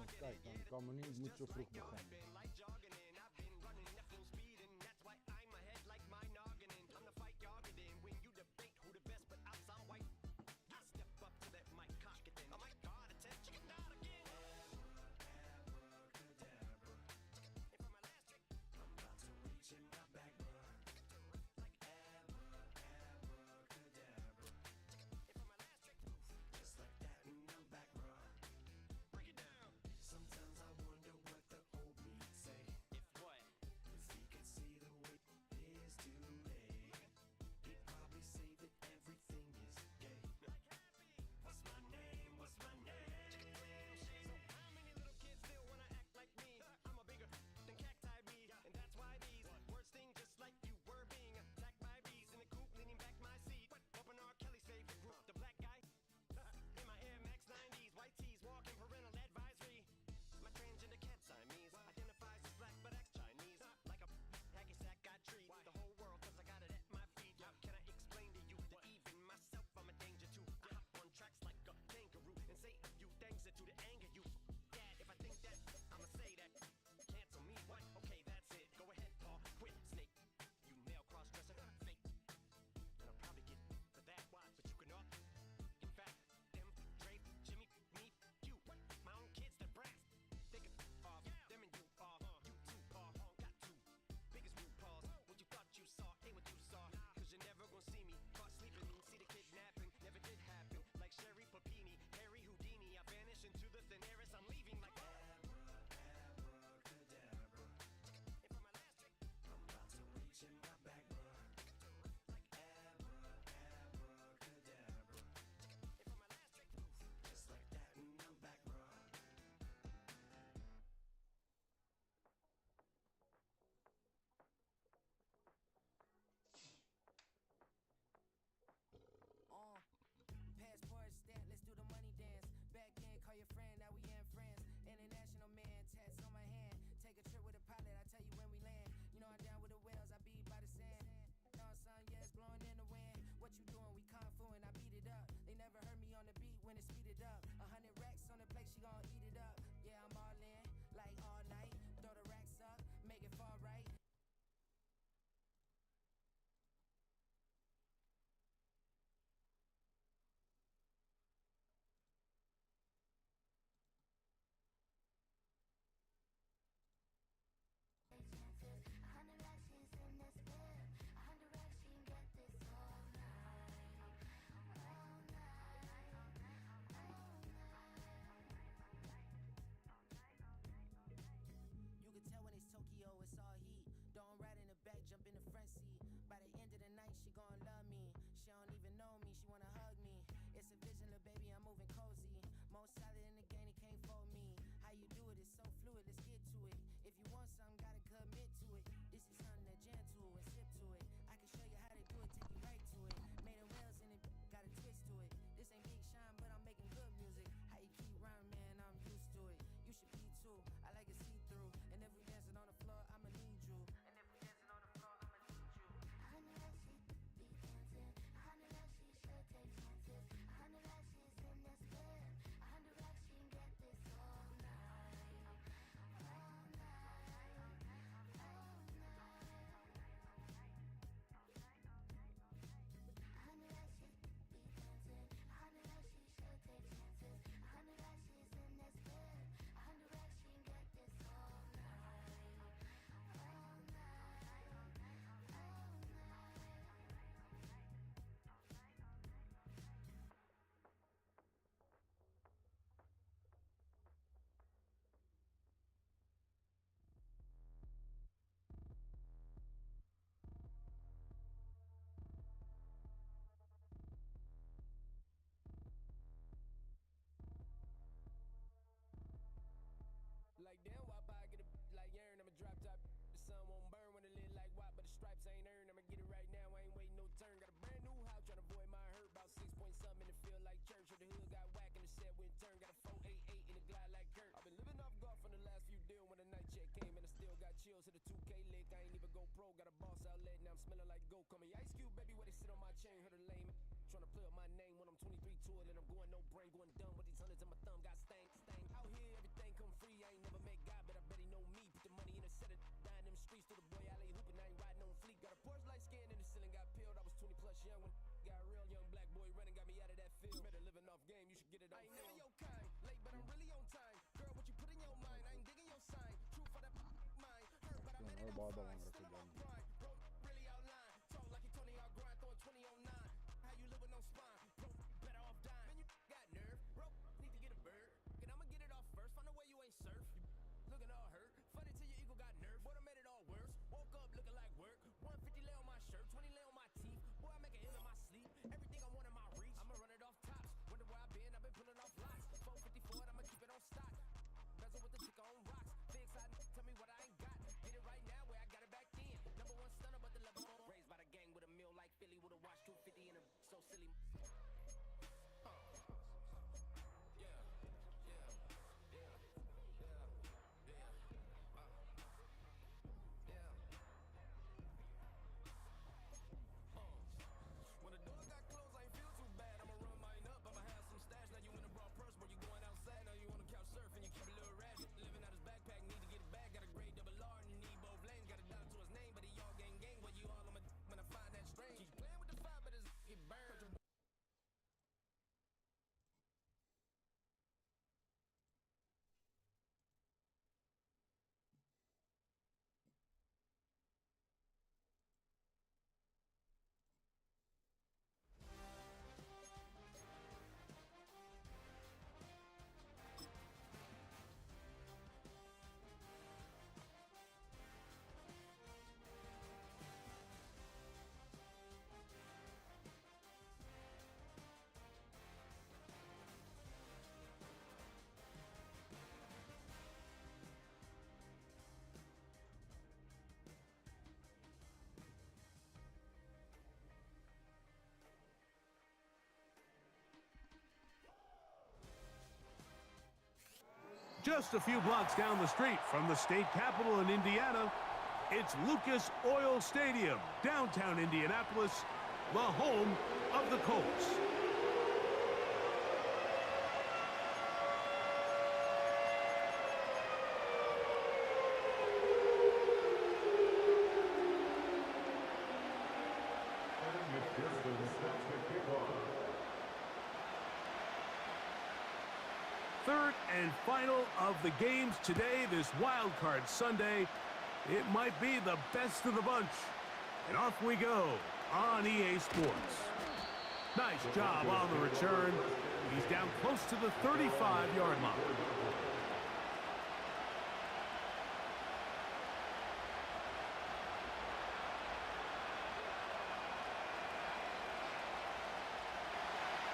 Kijk, dan kan men niet moet zo vroeg beginnen. Passport stamp, let's do the money dance. Back in, call your friend, now we in France. International man, tats on my hand. Take a trip with a pilot, I tell you when we land. You know I'm down with the whales, I be by the sand. No sun, yeah, it's blowing in the wind. What you doing? We kung fu and I beat it up. They never heard me on the beat when it speeded up. 100 racks on the plate, she gon' eat it up. Yeah, I'm all in, like all night. Throw the racks up, make it fall right. Tokyo, it's all heat. Don't ride in the back, jump in the front seat. By the end of the night, she gon' love me. She don't even know me, she wanna hug me. It's a vision, little baby, I'm moving cozy. Most solid in the game, it can't fold me. How you do it, it's so fluid, let's get to it. If you want something, gotta commit to it. This is something that jam to and sip to it. I can show you how to do it, take you right to it. Made the wheels in it, got a twist to it. This ain't Big Sean, but I'm making good music. How you keep rhyming, man, I'm used to it. You should be too, I like it see-through. And if we dancing on the floor, I'ma need you. And if we dancing on the floor, I'ma need you. 100 that she be dancing. 100 that she should take chances. 100 that she's in this bed. 100 that she can get this all night. All night. All night. 100 that she be dancing. 100 that she should take chances. 100 that she's in this bed. 100 that she can get this all night. All night. All night. Like damn, why I get a like urn? I'ma drop top. The sun won't burn when it lit like what, but the stripes ain't earned. I'ma get it right now, I ain't waiting no turn. Got a brand new house, tryna avoid my hurt. About 6 point something, and it feel like church. Or the hood got whack and the set went turn. Got a 488 and it glide like Kurt. I've been living off golf on the last few deals. When the night check came and I still got chills to the 2K lick. I ain't even go pro, got a boss outlet, now I'm smelling like go. Call me Ice Cube, baby, where they sit on my chain. Heard a lame tryna play up my name when I'm 23 to it. And I'm going no brain, going dumb with these hundreds in my thumb. Got stank. Out here, everything come 4 balon rakibim. Just a few blocks down the street from the state capitol in Indiana, it's Lucas Oil Stadium, downtown Indianapolis, the home of the Colts. Third and final of the games today, this Wild Card Sunday. It might be the best of the bunch. And off we go on EA Sports. Nice job on the return. He's down close to the 35-yard line.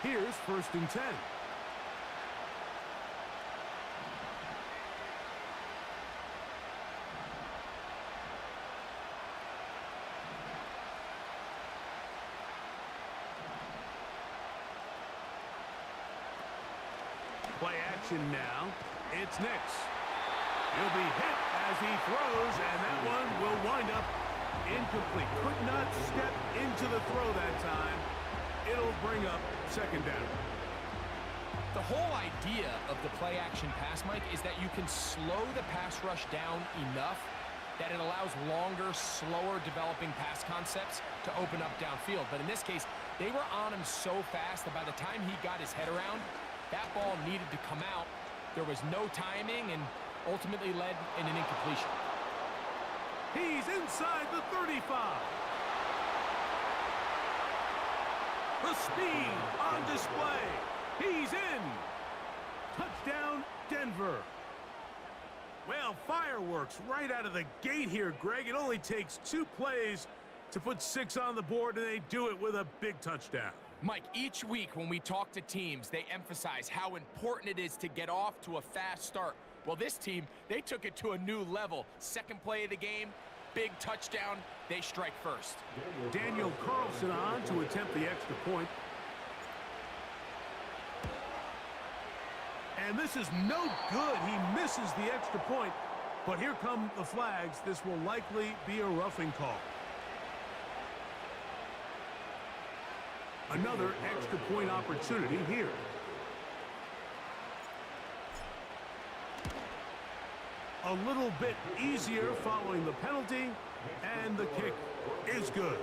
Here's 1st and 10. Play action now. It's Nix. He'll be hit as he throws, and that one will wind up incomplete. Could not step into the throw that time. It'll bring up 2nd down. The whole idea of the play action pass, Mike, is that you can slow the pass rush down enough that it allows longer, slower developing pass concepts to open up downfield. But in this case, they were on him so fast that by the time he got his head around, that ball needed to come out. There was no timing and ultimately led in an incompletion. He's inside the 35. The speed on display. He's in. Touchdown, Denver. Well, fireworks right out of the gate here, Greg. It only takes 2 plays to put 6 on the board, and they do it with a big touchdown. Mike, each week when we talk to teams, they emphasize how important it is to get off to a fast start. Well, this team, they took it to a new level. 2nd play of the game, big touchdown, they strike first. Daniel Carlson on to attempt the extra point. And this is no good. He misses the extra point. But here come the flags. This will likely be a roughing call. Another extra point opportunity here. A little bit easier following the penalty, and the kick is good.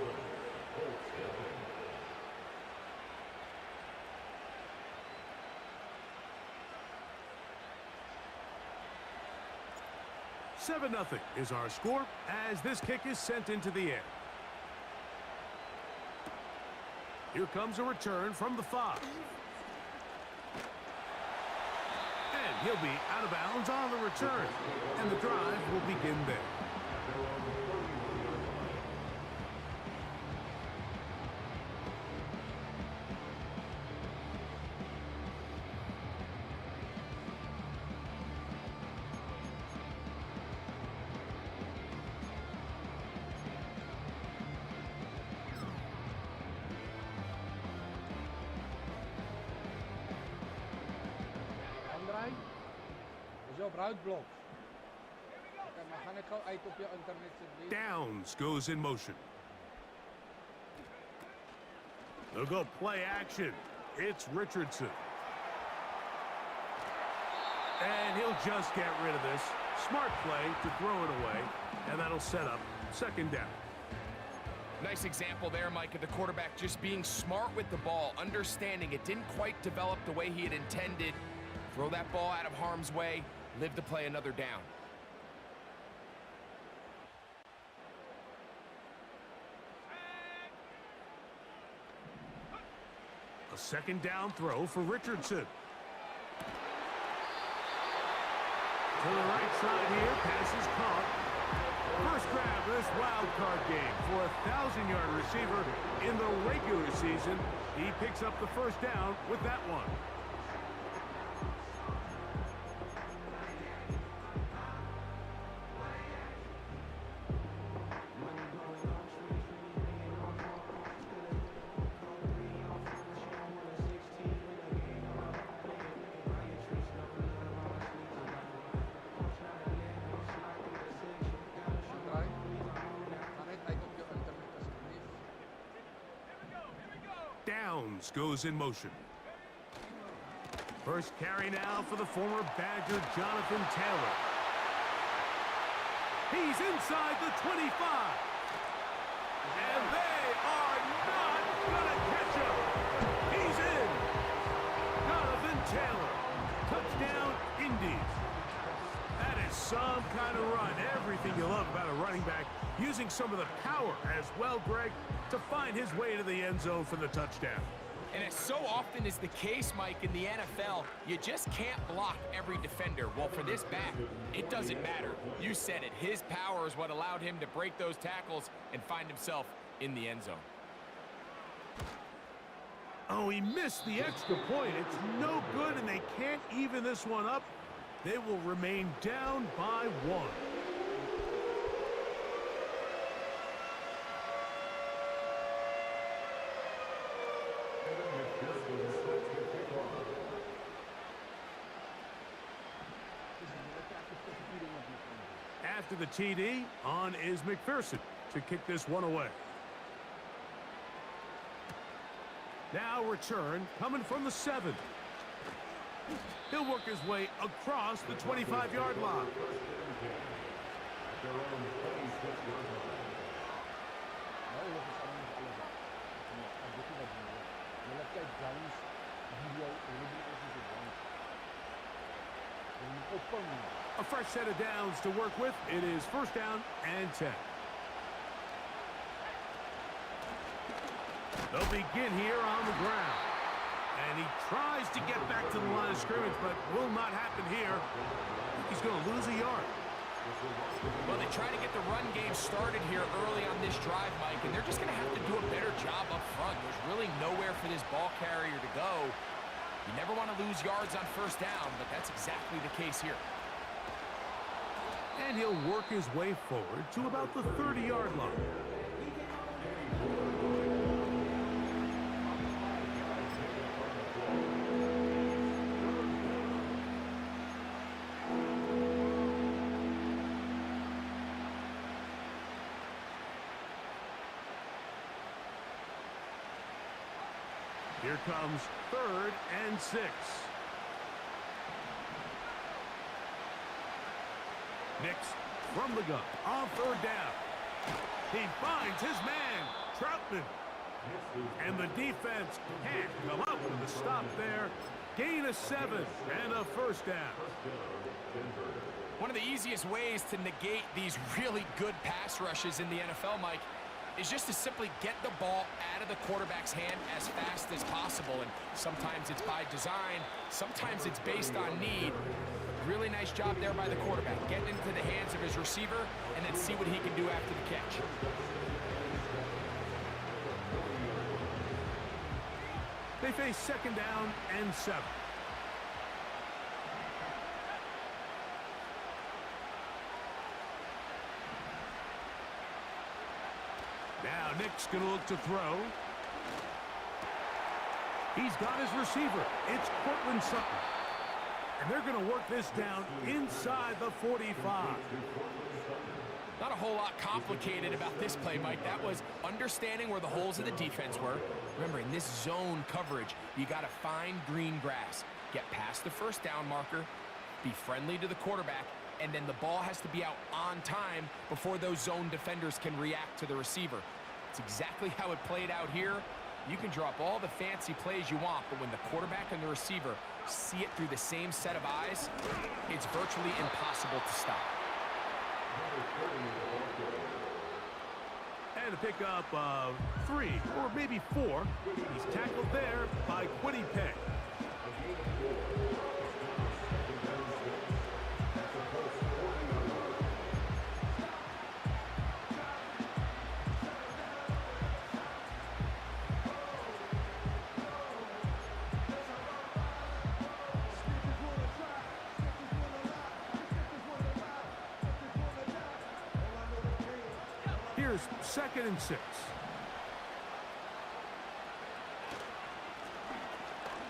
7-0 is our score as this kick is sent into the air. Here comes a return from the 5. And he'll be out of bounds on the return. And the drive will begin there. Andrei, is op roodblok. Oké, maar ga ik gauw uit op je internet zitten. Downs goes in motion. They'll go play action. It's Richardson. And he'll just get rid of this. Smart play to throw it away. And that'll set up 2nd down. Nice example there, Mike, of the quarterback just being smart with the ball, understanding it didn't quite develop the way he had intended. Throw that ball out of harm's way, live to play another down. A 2nd down throw for Richardson. To the right side here, pass is caught. First grab of this wild card game for a 1,000-yard receiver in the regular season. He picks up the 1st down with that one. Downs goes in motion. First carry now for the former Badger Jonathan Taylor. He's inside the 25. And they are not gonna catch him. He's in. Jonathan Taylor. Touchdown, Indies. That is some kind of run. Everything you love about a running back. Using some of the power as well, Greg, to find his way to the end zone for the touchdown. And as so often is the case, Mike, in the NFL, you just can't block every defender. Well, for this back, it doesn't matter. You said it. His power is what allowed him to break those tackles and find himself in the end zone. Oh, he missed the extra point. It's no good, and they can't even this one up. They will remain down by 1. After the TD, on is McPherson to kick this one away. Now return coming from the 7. He'll work his way across the 25-yard line. A fresh set of downs to work with. It is 1st down and 10. They'll begin here on the ground. And he tries to get back to the line of scrimmage, but will not happen here. He's going to lose a yard. Well, they try to get the run game started here early on this drive, Mike, and they're just going to have to do a better job up front. There's really nowhere for this ball carrier to go. You never want to lose yards on 1st down, but that's exactly the case here. And he'll work his way forward to about the 30-yard line. Here comes 3rd and 6. Nix from the gun on 3rd down. He finds his man, Troutman. And the defense can't come up with a stop there. Gain of 7 and a first down. One of the easiest ways to negate these really good pass rushes in the NFL, Mike, is just to simply get the ball out of the quarterback's hand as fast as possible. And sometimes it's by design, sometimes it's based on need. Really nice job there by the quarterback, getting into the hands of his receiver and then see what he can do after the catch. They face second down and 7. Now Nick's going to look to throw. He's got his receiver. It's Cortland Sutton. And they're going to work this down inside the 45. Not a whole lot complicated about this play, Mike. That was understanding where the holes of the defense were. Remember, in this zone coverage, you got to find green grass. Get past the first down marker, be friendly to the quarterback, and then the ball has to be out on time before those zone defenders can react to the receiver. It's exactly how it played out here. You can drop all the fancy plays you want, but when the quarterback and the receiver see it through the same set of eyes, it's virtually impossible to stop. And to pick up 3 or maybe 4. He's tackled there by Quiddy Pay. Here's second and 6.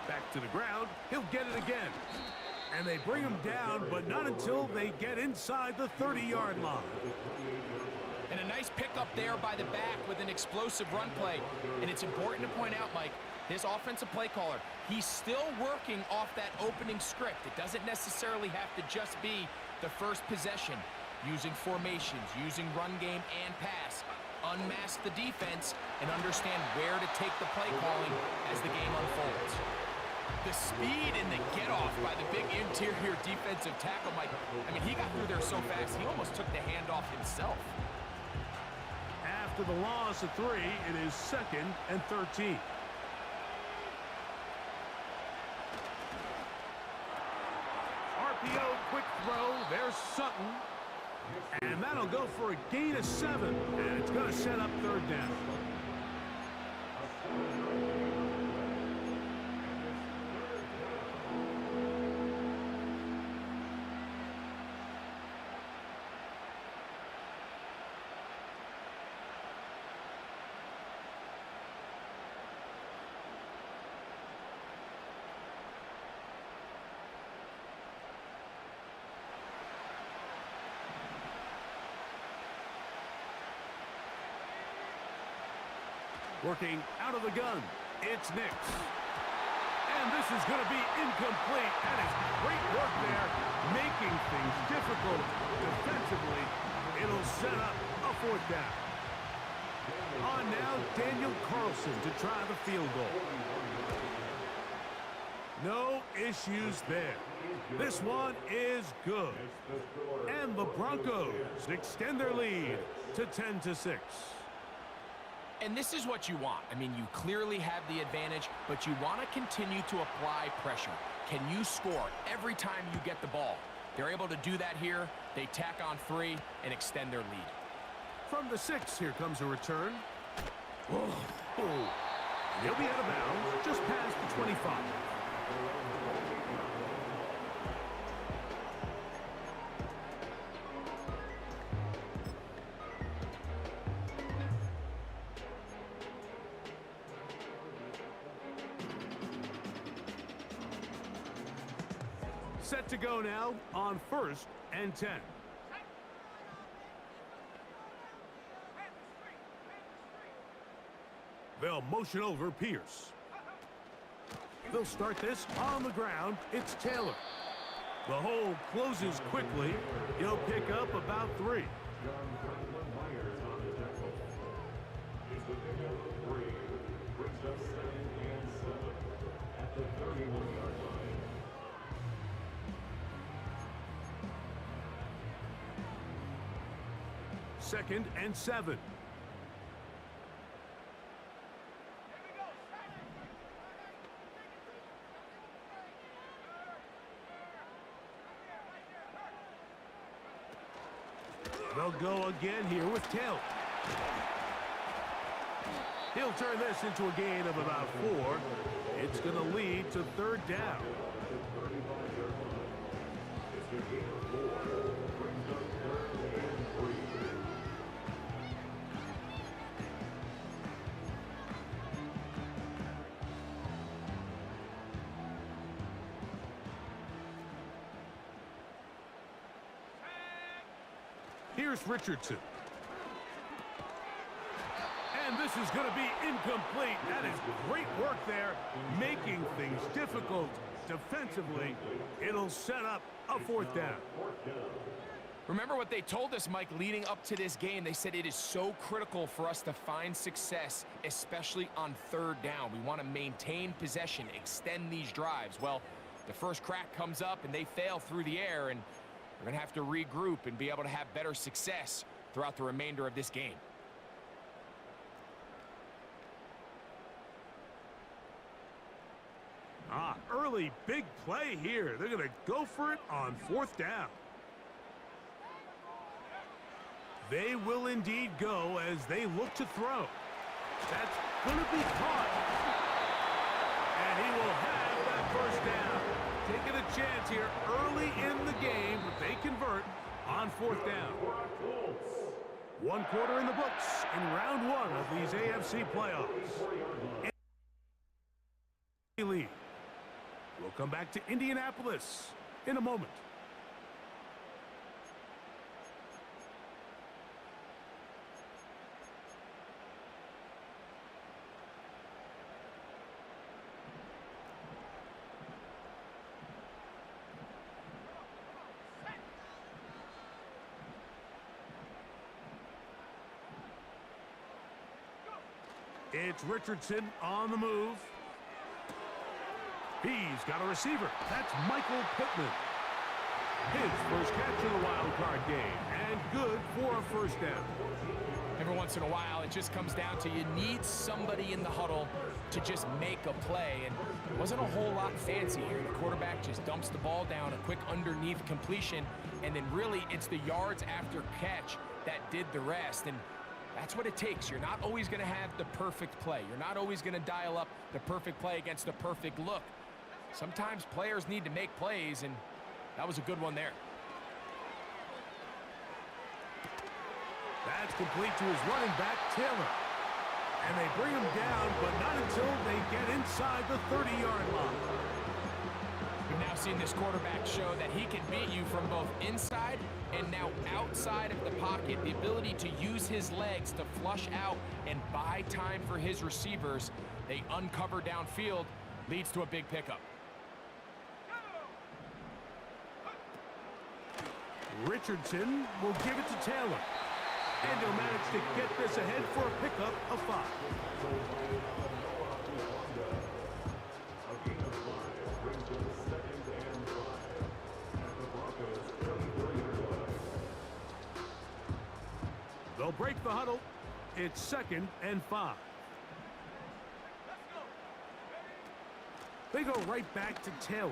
Back to the ground. He'll get it again. And they bring him down, but not until they get inside the 30-yard line. And a nice pickup there by the back with an explosive run play. And it's important to point out, Mike, this offensive play caller, he's still working off that opening script. It doesn't necessarily have to just be the first possession. Using formations, using run game and pass. Unmask the defense and understand where to take the play calling as the game unfolds. The speed and the get-off by the big interior defensive tackle, Mike. I mean, he got through there so fast, he almost took the handoff himself. After the loss of 3, it is second and 13. RPO, quick throw. There's Sutton. And that'll go for a gain of 7. And it's going to set up third down. Working out of the gun, it's Nix. And this is going to be incomplete. That is great work there, making things difficult defensively. It'll set up a fourth down. On now, Daniel Carlson to try the field goal. No issues there. This one is good. And the Broncos extend their lead to 10-6. And this is what you want. I mean, you clearly have the advantage, but you want to continue to apply pressure. Can you score every time you get the ball? They're able to do that here. They tack on 3 and extend their lead. From the 6, here comes a return. He'll be out of bounds just past the 25. Set to go now on 1st and 10. They'll motion over Pierce. They'll start this on the ground. It's Taylor. The hole closes quickly. He'll pick up about 3. 2nd and 7. They'll go again here with Taylor. He'll turn this into a gain of about 4. It's going to lead to 3rd down. Here's Richardson. And this is going to be incomplete. That is great work there, making things difficult defensively. It'll set up a 4th down. Remember what they told us, Mike, leading up to this game. They said it is so critical for us to find success, especially on 3rd down. We want to maintain possession, extend these drives. Well, the first crack comes up and they fail through the air, and we're going to have to regroup and be able to have better success throughout the remainder of this game. Early big play here. They're going to go for it on 4th down. They will indeed go as they look to throw. That's going to be caught. And he will have that 1st down. Taking a chance here early in the game, but they convert on 4th down. 1 quarter in the books in round 1 of these AFC playoffs. Lead. We'll come back to Indianapolis in a moment. It's Richardson on the move. He's got a receiver. That's Michael Pittman. His first catch of the wild card game, and good for a 1st down. Every once in a while, it just comes down to you need somebody in the huddle to just make a play, and it wasn't a whole lot fancy here. The quarterback just dumps the ball down, a quick underneath completion, and then really it's the yards after catch that did the rest, and that's what it takes. You're not always going to have the perfect play. You're not always going to dial up the perfect play against the perfect look. Sometimes players need to make plays, and that was a good one there. That's complete to his running back, Taylor. And they bring him down, but not until they get inside the 30-yard line. We've now seen this quarterback show that he can beat you from both inside and now outside of the pocket. The ability to use his legs to flush out and buy time for his receivers. They uncover downfield, leads to a big pickup. Richardson will give it to Taylor. And he'll manage to get this ahead for a pickup of 5. They'll break the huddle. It's 2nd and 5. They go right back to Taylor.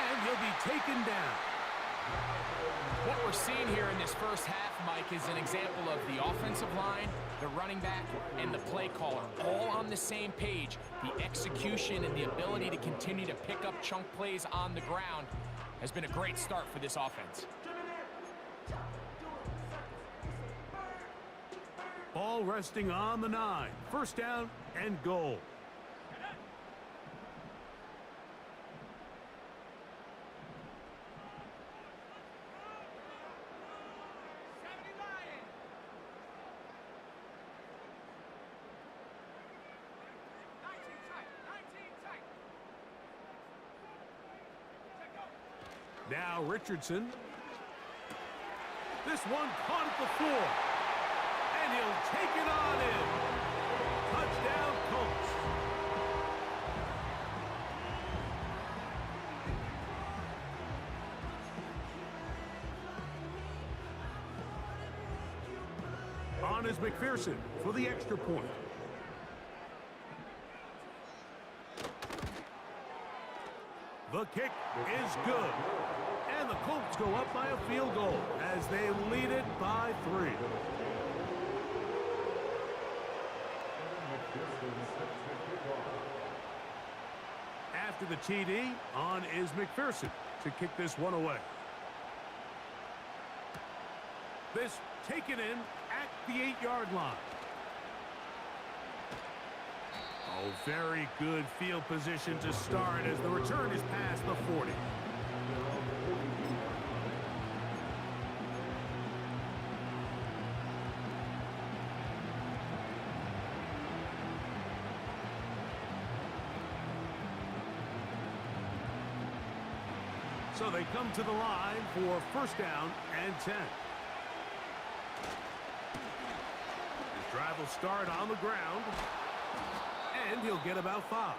And he'll be taken down. What we're seeing here in this first half, Mike, is an example of the offensive line, the running back, and the play caller all on the same page. The execution and the ability to continue to pick up chunk plays on the ground has been a great start for this offense. Ball resting on the 9. 1st down and goal. Now Richardson. This one caught at the 4. And he'll take it on in. Touchdown, Colts. On is McPherson for the extra point. The kick is good. And the Colts go up by a field goal as they lead it by 3. After the TD, on is McPherson to kick this one away. This taken in at the 8-yard line. Oh, very good field position to start as the return is past the 40. So they come to the line for first down and 10. His drive will start on the ground, and he'll get about 5.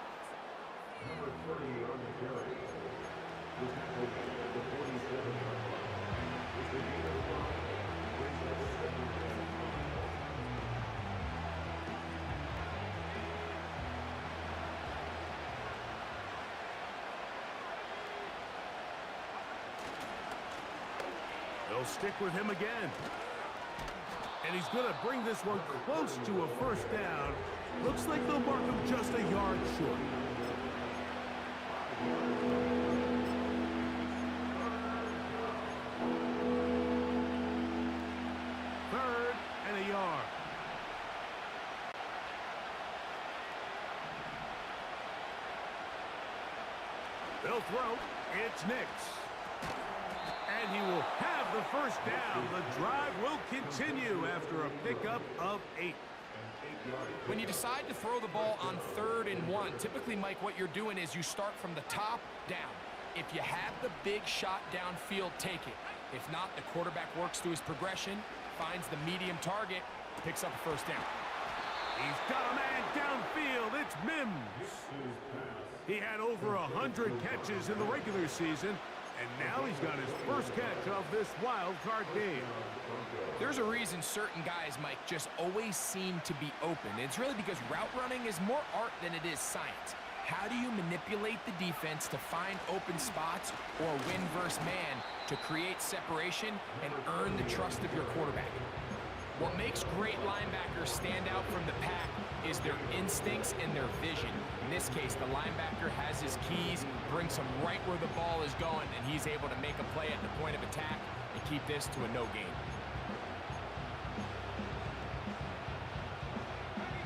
Number 30 on the carry. The tackle, the 47-yard line. Is the gain of 5. Brings up 7 yards. They'll stick with him again. And he's going to bring this one close to a first down. Looks like they'll mark him just a yard short. Third and a yard. They'll throw. It's Nix. And he will have the first down. The drive will continue after a pickup of 8. When you decide to throw the ball on 3rd and 1, typically, Mike, what you're doing is you start from the top down. If you have the big shot downfield, take it. If not, the quarterback works through his progression, finds the medium target, picks up a first down. He's got a man downfield. It's Mims. He had over 100 catches in the regular season, and now he's got his first catch of this wild card game. There's a reason certain guys, Mike, just always seem to be open. It's really because route running is more art than it is science. How do you manipulate the defense to find open spots or win versus man to create separation and earn the trust of your quarterback? What makes great linebackers stand out from the pack is their instincts and their vision. In this case, the linebacker has his keys, brings him right where the ball is going, and he's able to make a play at the point of attack and keep this to a no gain.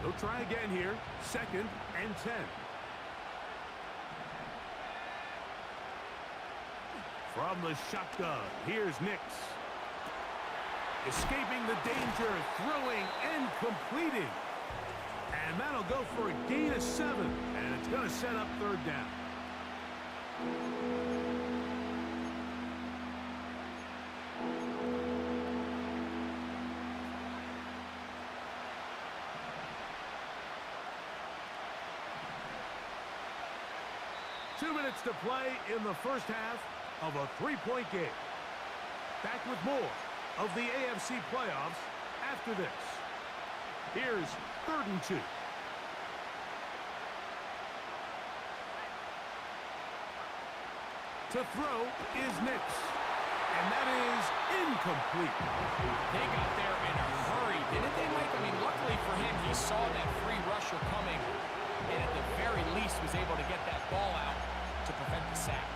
They'll try again here. 2nd and 10. From the shotgun, here's Nix. Escaping the danger, throwing and completing. And that'll go for a gain of 7. And it's going to set up 3rd down. Two minutes to play in the first half of a 3-point game. Back with more of the AFC playoffs after this. Here's 3rd and 2. To throw is Nix. And that is incomplete. They got there in a hurry, didn't they, Mike? I mean, luckily for him, he saw that free rusher coming and at the very least was able to get that ball out to prevent the sack.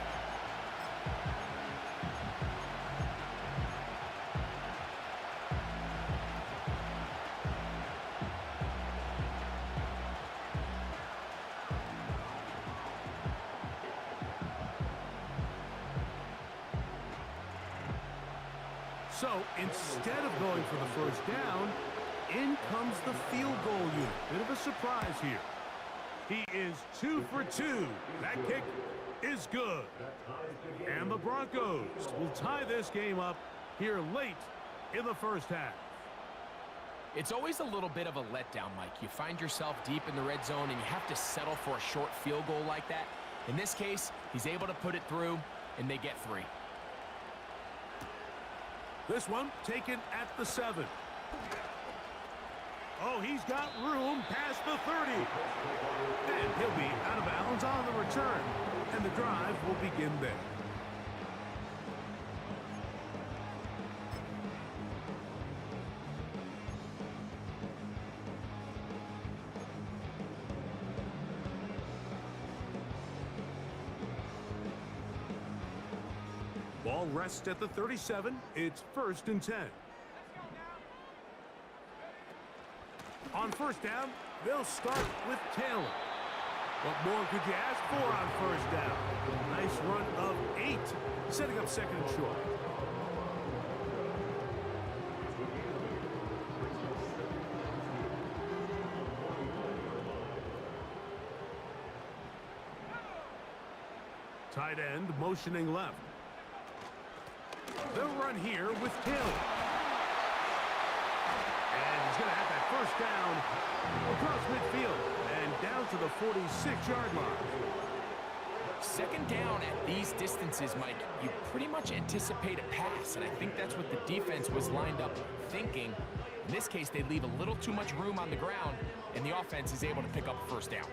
So instead of going for the first down, in comes the field goal unit. Bit of a surprise here. He is 2 for 2. That kick is good. And the Broncos will tie this game up here late in the first half. It's always a little bit of a letdown, Mike. You find yourself deep in the red zone and you have to settle for a short field goal like that. In this case, he's able to put it through, and they get 3. This one taken at the 7. Oh, he's got room past the 30. And he'll be out of bounds on the return. And the drive will begin there. Ball rests at the 37. It's 1st and 10. On first down, they'll start with Taylor. What more could you ask for on first down? Nice run of 8, setting up 2nd and short. Tight end motioning left. They'll run here with Taylor. And he's going to have that first down across midfield and down to the 46-yard line. 2nd down at these distances, Mike, you pretty much anticipate a pass, and I think that's what the defense was lined up thinking. In this case, they leave a little too much room on the ground, and the offense is able to pick up a first down.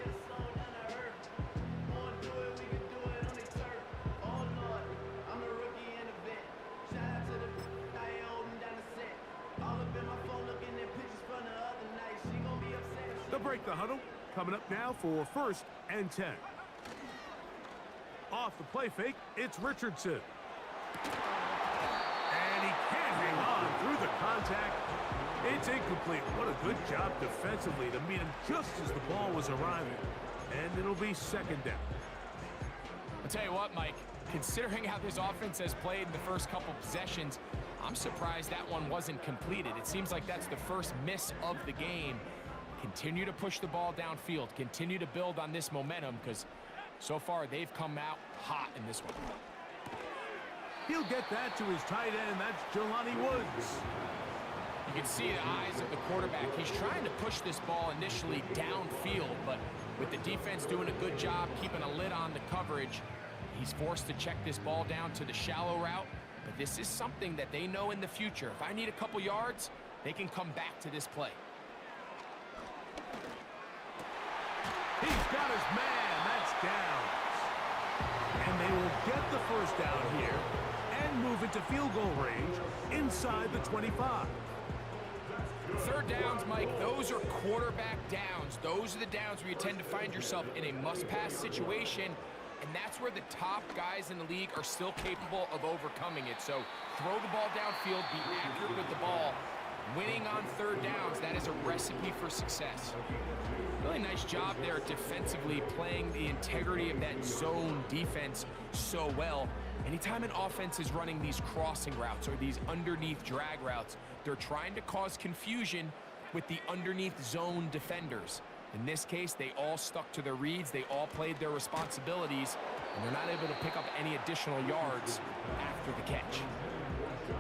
They'll break the huddle. Coming up now for 1st and 10. Off the play fake, it's Richardson. And he can't hang on through the contact. It's incomplete. What a good job defensively to meet him just as the ball was arriving. And it'll be 2nd down. I'll tell you what, Mike, considering how this offense has played in the first couple possessions, I'm surprised that one wasn't completed. It seems like that's the first miss of the game. Continue to push the ball downfield. Continue to build on this momentum because so far they've come out hot in this one. He'll get that to his tight end. That's Jelani Woods. You can see the eyes of the quarterback. He's trying to push this ball initially downfield, but with the defense doing a good job keeping a lid on the coverage, he's forced to check this ball down to the shallow route. But this is something that they know in the future. If I need a couple yards, they can come back to this play. He's got his man. That's down. And they will get the first down here and move into field goal range inside the 25. 3rd downs, Mike, those are quarterback downs. Those are the downs where you tend to find yourself in a must-pass situation, and that's where the top guys in the league are still capable of overcoming it. So throw the ball downfield, be accurate with the ball. Winning on 3rd downs, that is a recipe for success. Really nice job there defensively, playing the integrity of that zone defense so well. Anytime an offense is running these crossing routes or these underneath drag routes, they're trying to cause confusion with the underneath zone defenders. In this case, they all stuck to their reads, they all played their responsibilities, and they're not able to pick up any additional yards after the catch.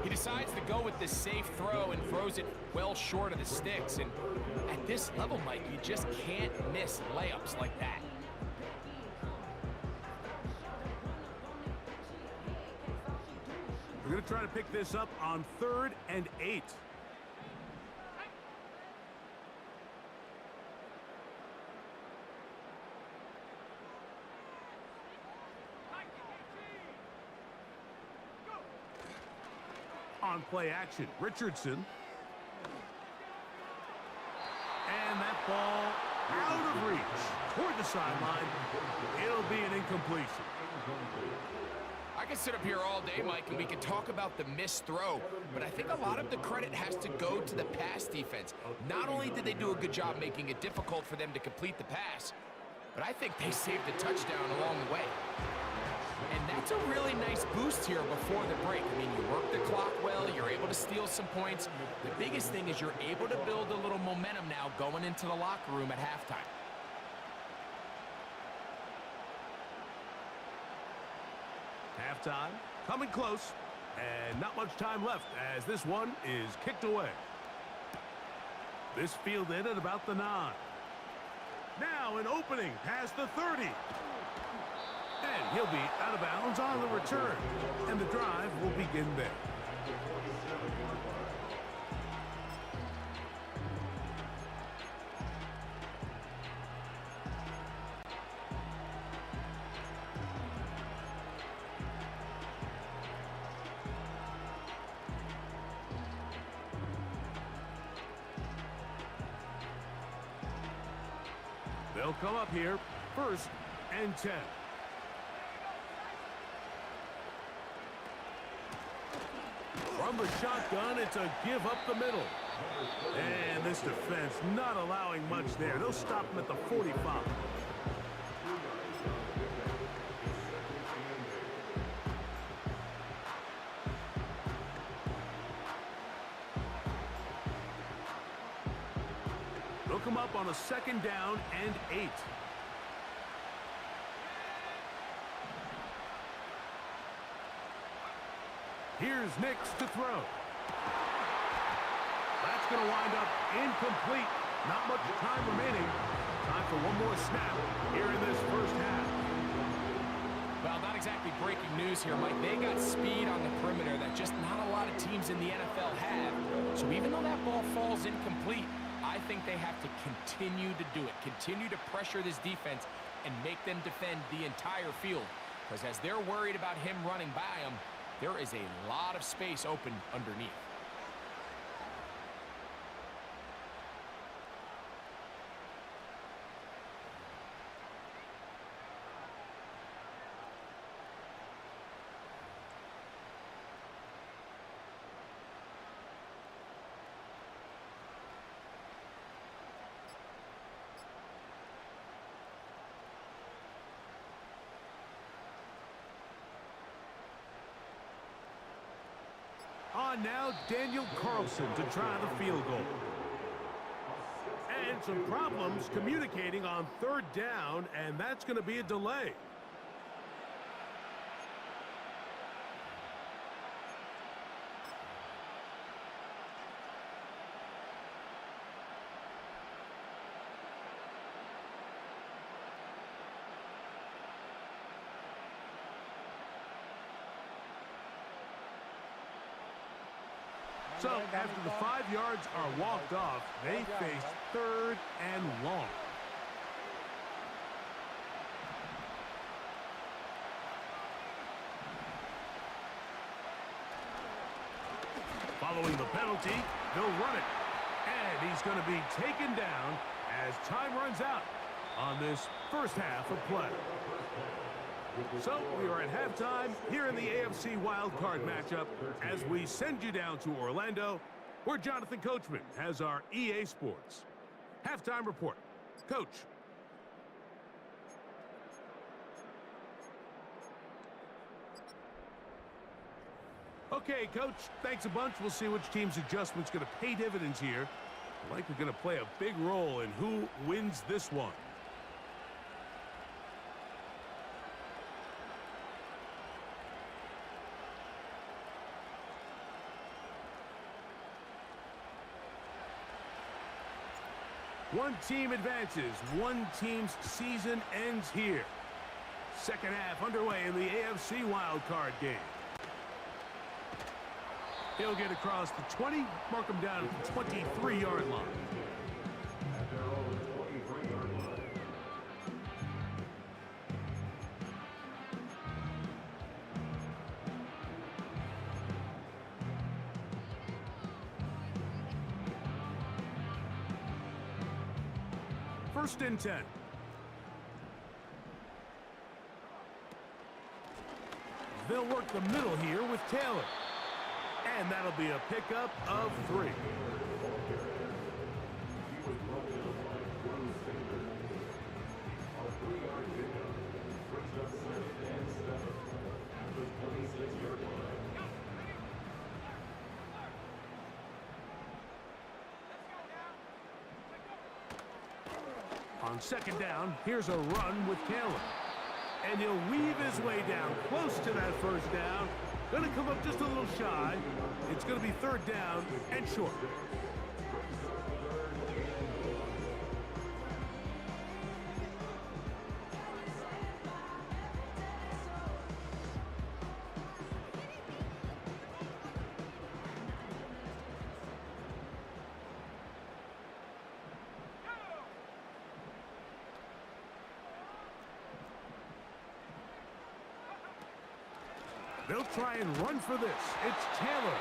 He decides to go with this safe throw and throws it well short of the sticks. And at this level, Mike, you just can't miss layups like that. We're going to try to pick this up on 3rd and 8. On play action, Richardson. And that ball out of reach toward the sideline. It'll be an incompletion. I can sit up here all day, Mike, and we can talk about the missed throw, but I think a lot of the credit has to go to the pass defense. Not only did they do a good job making it difficult for them to complete the pass, but I think they saved a touchdown along the way. And that's a really nice boost here before the break. I mean, you work the clock well, you're able to steal some points. The biggest thing is you're able to build a little momentum now going into the locker room at halftime. Halftime, coming close, and not much time left as this one is kicked away. This fielded at about the 9. Now an opening past the 30. And he'll be out of bounds on the return, and the drive will begin there. They'll come up here, 1st and 10. From the shotgun, it's a give up the middle. And this defense not allowing much there. They'll stop him at the 45. They'll come up on a 2nd down and 8. Here's Nix to throw. That's going to wind up incomplete. Not much time remaining. Time for one more snap here in this first half. Well, not exactly breaking news here, Mike. They got speed on the perimeter that just not a lot of teams in the NFL have. So even though that ball falls incomplete, I think they have to continue to do it. Continue to pressure this defense and make them defend the entire field. Because as they're worried about him running by them, there is a lot of space open underneath. On now, Daniel Carlson to try the field goal. And some problems communicating on 3rd down, and that's going to be a delay. So, after the 5 yards are walked off, they face 3rd and long. Following the penalty, they'll run it. And he's going to be taken down as time runs out on this first half of play. So we are at halftime here in the AFC wildcard matchup as we send you down to Orlando, where Jonathan Coachman has our EA Sports halftime report. Coach. Okay, Coach, thanks a bunch. We'll see which team's adjustment's going to pay dividends here. I like we're going to play a big role in who wins this one. One team advances. One team's season ends here. Second half underway in the AFC wildcard game. He'll get across the 20, mark him down at the 23-yard line. First and 10. They'll work the middle here with Taylor. And that'll be a pickup of 3. On second down, here's a run with Taylor. And he'll weave his way down close to that first down. Going to come up just a little shy. It's going to be 3rd down and short. They'll try and run for this. It's Taylor.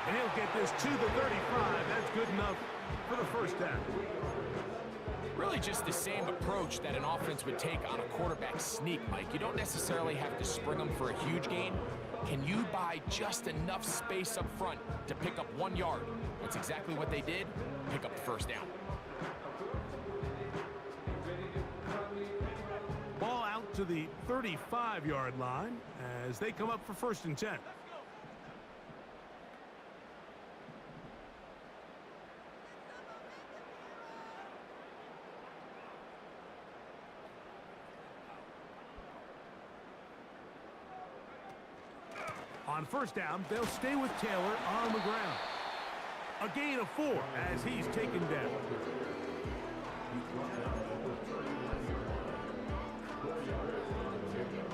And he'll get this to the 35. That's good enough for the first down. Really just the same approach that an offense would take on a quarterback sneak, Mike. You don't necessarily have to spring them for a huge gain. Can you buy just enough space up front to pick up 1 yard? That's exactly what they did. Pick up the first down. Ball out to the 35-yard line as they come up for 1st and 10. On 1st down, they'll stay with Taylor on the ground. A gain of 4 as he's taken down. He's brought down over 31 yards. 4 yards on the pickup.